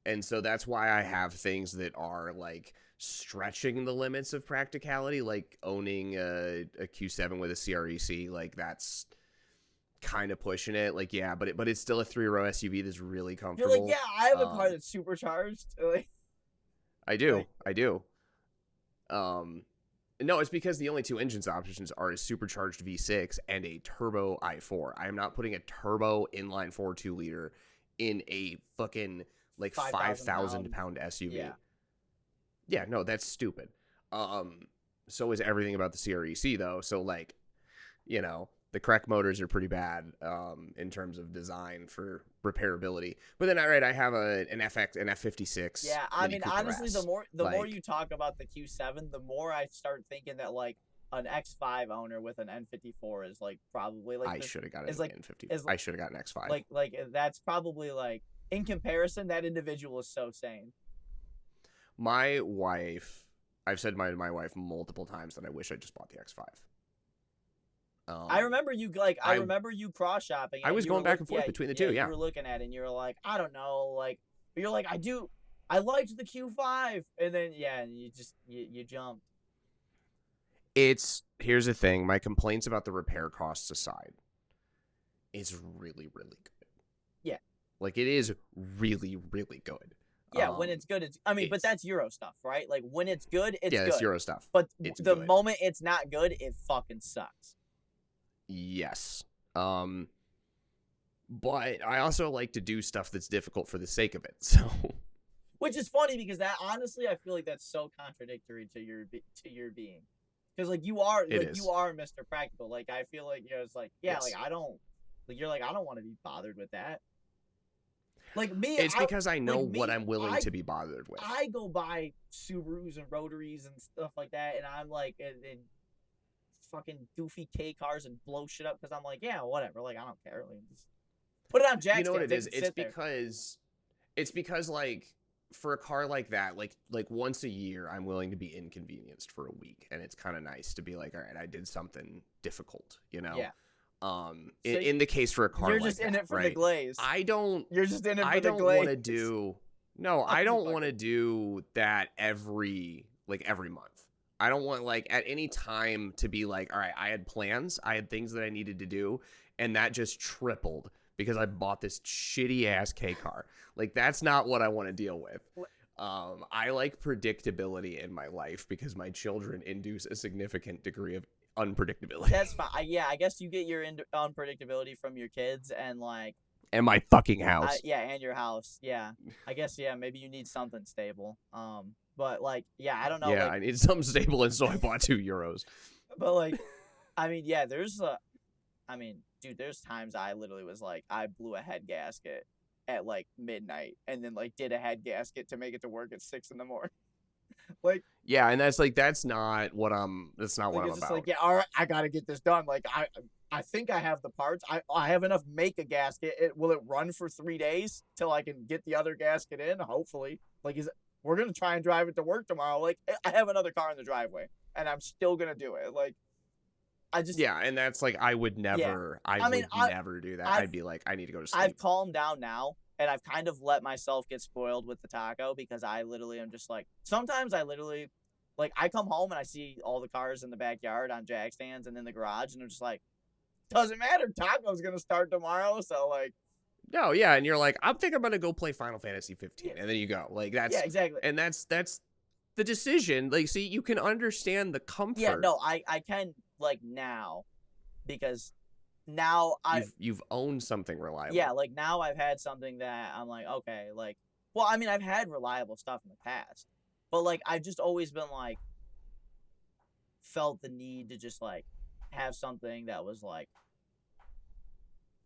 And so that's why I have things that are like stretching the limits of practicality, like owning a Q7 with a CREC. Like that's kind of pushing it. Like, yeah, but it's still a 3-row SUV that's really comfortable. You're like, yeah, I have a car that's supercharged. Like, I do. No, it's because the only two engines options are a supercharged V6 and a turbo i4. I am not putting a turbo inline 4 2-liter in a fucking like 5,000 pound SUV. Yeah, no, that's stupid. So is everything about the CREC though. So like, you know, the Crec motors are pretty bad in terms of design for repairability. But then I have an F56. Yeah, I mean honestly, the more you talk about the Q7, the more I start thinking that like an X5 owner with an N54 is like probably like I should have got an N50. I should have got an X5. Like that's probably like in comparison, that individual is so sane. My wife I've said to my wife multiple times that I wish I just bought the X5. I remember you I remember you cross shopping. I was going back and forth between the two. Yeah, you were looking at it and you were like, I don't know, like, but you're like, I liked the Q5, and then you jumped. Here's the thing. My complaints about the repair costs aside, it's really, really good. Yeah, like it is really, really good. Yeah, when it's good, but that's Euro stuff, right? Like when it's good, it's good. It's Euro stuff. But the moment it's not good, it fucking sucks. Yes. But I also like to do stuff that's difficult for the sake of it. So, which is funny because that honestly, I feel like that's so contradictory to your being, because like you are Mr. Practical. Like I feel like it's like like I don't you're like I don't want to be bothered with that. Like me, it's because I know what I'm willing to be bothered with. I go buy Subarus and Rotaries and stuff like that, and I'm like, and fucking goofy K cars and blow shit up because I'm like, yeah, whatever. Like I don't care. Like, just put it on jack. You know what it is? It's because like for a car like that, like once a year, I'm willing to be inconvenienced for a week, and it's kind of nice to be like, all right, I did something difficult. Yeah. In the case for a car, you're just in it for the glaze. You're just in it for the glaze. I don't want to do. No, I don't want to do that every month. I don't want like at any time to be like, all right, I had plans, I had things that I needed to do, and that just tripled because I bought this shitty ass K car. Like that's not what I want to deal with. I like predictability in my life because my children induce a significant degree of unpredictability. That's fine. I guess you get your unpredictability from your kids and my fucking house. And your house. Yeah, I guess maybe you need something stable. But I don't know. Yeah, I need something stable, and so I bought 2 euros. But dude, there's times I literally was like, I blew a head gasket at midnight, and then did a head gasket to make it to work at 6 a.m. Yeah, and that's not what I'm about. All right, I gotta get this done. I think I have the parts. I have enough make a gasket. Will it run for 3 days till I can get the other gasket in? Hopefully. We're gonna try and drive it to work tomorrow. I have another car in the driveway, and I'm still gonna do it. And that's I would never. Yeah. I would never do that. I'd be like, I need to go to sleep. I've calmed down now. And I've kind of let myself get spoiled with the taco because I literally am just sometimes I literally, I come home and I see all the cars in the backyard on jack stands and in the garage, and I'm just doesn't matter. Taco's going to start tomorrow. So, No, yeah. And you're like, I think I'm going to go play Final Fantasy 15. And then you go. That's. Yeah, exactly. And that's the decision. See, you can understand the comfort. Yeah, no, I can, now because. Now you've owned something reliable. Yeah, now I've had something that I'm okay, well, I mean, I've had reliable stuff in the past, but I've just always been felt the need to just have something that was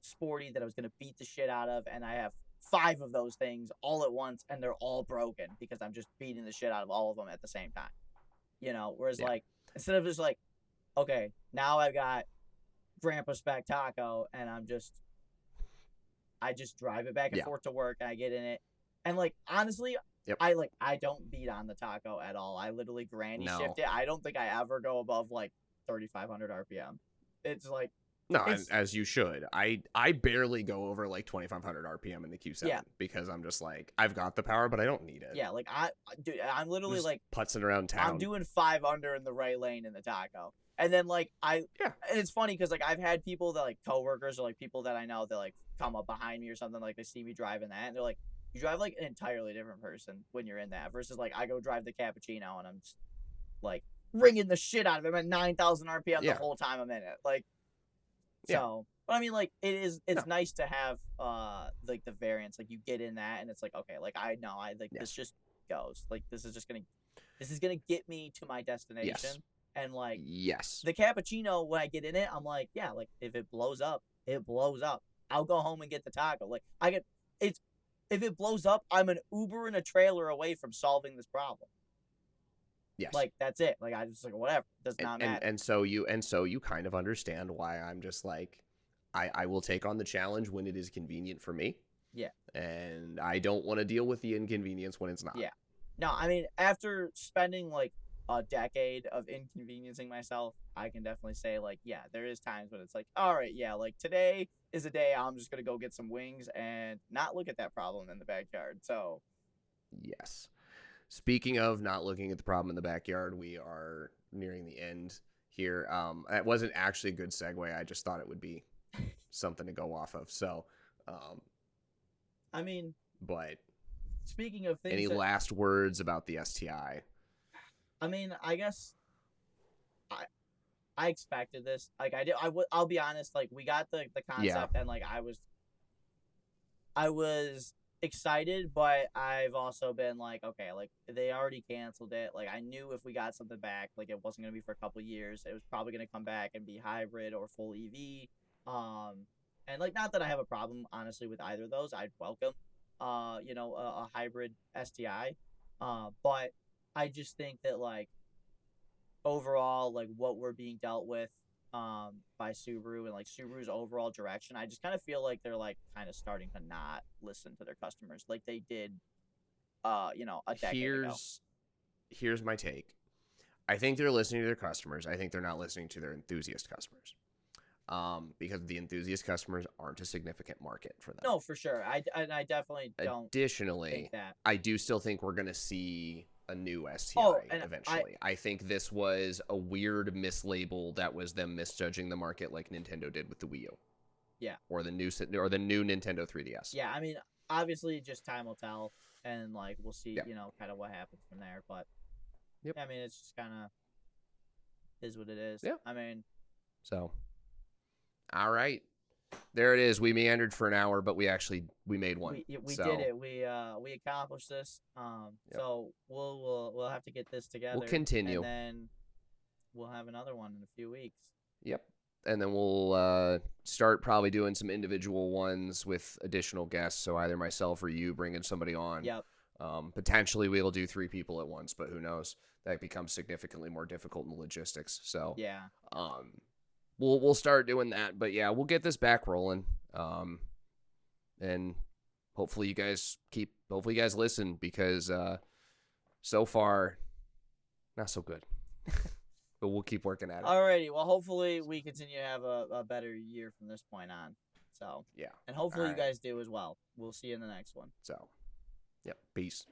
sporty that I was gonna beat the shit out of, and I have 5 of those things all at once, and they're all broken because I'm just beating the shit out of all of them at the same time. Whereas instead of just okay, now I've got Grandpa Spec Taco, and I just drive it back and forth to work, and I get in it, and honestly, I don't beat on the taco at all. I literally granny shift it. I don't think I ever go above 3,500 RPM. It's as you should. I barely go over 2,500 RPM in the Q7 because I'm just I've got the power, but I don't need it. Yeah, I'm literally just putzing around town. I'm doing 5 under in the right lane in the taco. And then and it's funny because I've had people that coworkers or people that I know that come up behind me or something, they see me driving that, and they're like, you drive an entirely different person when you're in that versus I go drive the cappuccino and I'm just ringing the shit out of him at 9,000 RPM the whole time I'm in it. So but I mean it's nice to have the variance, you get in that and it's okay, I know this just goes, this is gonna get me to my destination. Yes. And yes, the cappuccino, when I get in it, I'm if it blows up, it blows up. I'll go home and get the taco. If it blows up, I'm an Uber and a trailer away from solving this problem. Yes. That's it. I just whatever. It does not matter. And so you kind of understand why I'm just I will take on the challenge when it is convenient for me. Yeah. And I don't want to deal with the inconvenience when it's not. Yeah. No, I mean, after spending a decade of inconveniencing myself, I can definitely say, like, yeah, there is times when it's like, all right, yeah, like today is a day I'm just gonna go get some wings and not look at that problem in the backyard. So Yes. Speaking of not looking at the problem in the backyard, we are nearing the end here. That wasn't actually a good segue. I just thought it would be something to go off of. So, I mean, but speaking of any things that last words about the STI? I mean, I guess I expected this. Like I did. I'll be honest. Like we got the Yeah. concept, and like I was excited, but I've also been like, okay, like they already canceled it. Like I knew if we got something back, like it wasn't gonna be for a couple of years. It was probably gonna come back and be hybrid or full EV. And like not that I have a problem honestly with either of those. I'd welcome, a hybrid STI. But I just think that like overall, like what we're being dealt with by Subaru and like Subaru's overall direction, I just kind of feel like they're like kind of starting to not listen to their customers like they did a decade ago. Here's my take. I think they're listening to their customers. I think they're not listening to their enthusiast customers. Because the enthusiast customers aren't a significant market for them. No, for sure. I definitely don't Additionally, think that. I do still think we're going to see a new STI And eventually. I think this was a weird mislabel that was them misjudging the market like Nintendo did with the Wii U. Yeah. Or the new Nintendo 3DS. Yeah, I mean, obviously just time will tell and like we'll see, Yep. Kind of what happens from there, but Yep. I mean, it's just kind of is what it is. Yeah. I mean, so all right. There it is. We meandered for an hour, but we made one. We did it. We accomplished this. Yep. So we'll have to get this together. We'll continue, and then we'll have another one in a few weeks. Yep. And then we'll start probably doing some individual ones with additional guests. So either myself or you bringing somebody on. Yep. Potentially we'll do 3 people at once, but who knows? That becomes significantly more difficult in the logistics. So yeah. We'll start doing that, but yeah, we'll get this back rolling. And hopefully you guys listen because so far not so good. But we'll keep working at it. Alrighty, well hopefully we continue to have a better year from this point on. So yeah. And hopefully you guys do as well. We'll see you in the next one. So yep, peace.